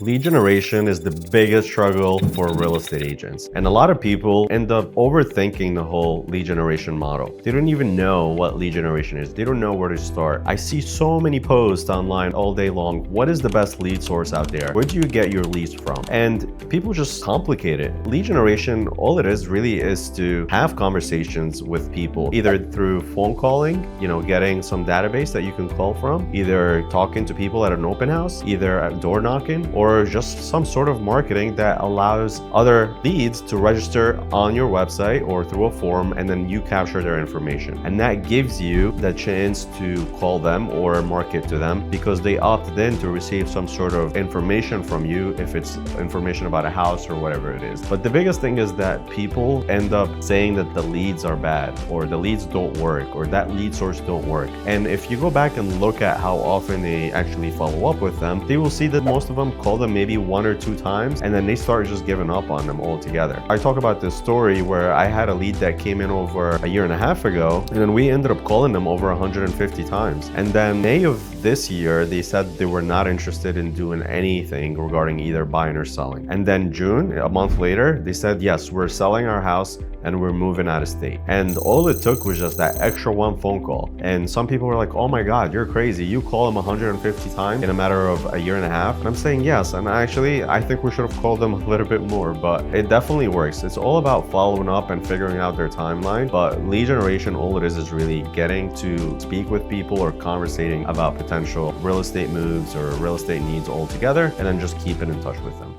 Lead generation is the biggest struggle for real estate agents. And a lot of people end up overthinking the whole lead generation model. They don't even know what lead generation is. They don't know where to start. I see so many posts online all day long. What is the best lead source out there? Where do you get your leads from? And people just complicate it. Lead generation, all it is really is to have conversations with people, either through phone calling, getting some database that you can call from, either talking to people at an open house, either at door knocking, or just some sort of marketing that allows other leads to register on your website or through a form, and then you capture their information. And that gives you the chance to call them or market to them because they opted in to receive some sort of information from you, if it's information about a house or whatever it is. But the biggest thing is that people end up saying that the leads are bad, or the leads don't work, or that lead source don't work. And if you go back and look at how often they actually follow up with them, they will see that most of them call them maybe 1 or 2 times, and then they start just giving up on them altogether. I talk about this story where I had a lead that came in over a year and a half ago, and then we ended up calling them over 150 times. And then May of this year, they said they were not interested in doing anything regarding either buying or selling. And then June, a month later, they said, yes, we're selling our house and we're moving out of state. And all it took was just that extra 1 phone call. And some people were like, oh my God, you're crazy. You call them 150 times in a matter of a year and a half. And I'm saying yes. And actually, I think we should have called them a little bit more, but it definitely works. It's all about following up and figuring out their timeline. But lead generation, all it is really getting to speak with people or conversating about potential real estate moves or real estate needs altogether, and then just keeping in touch with them.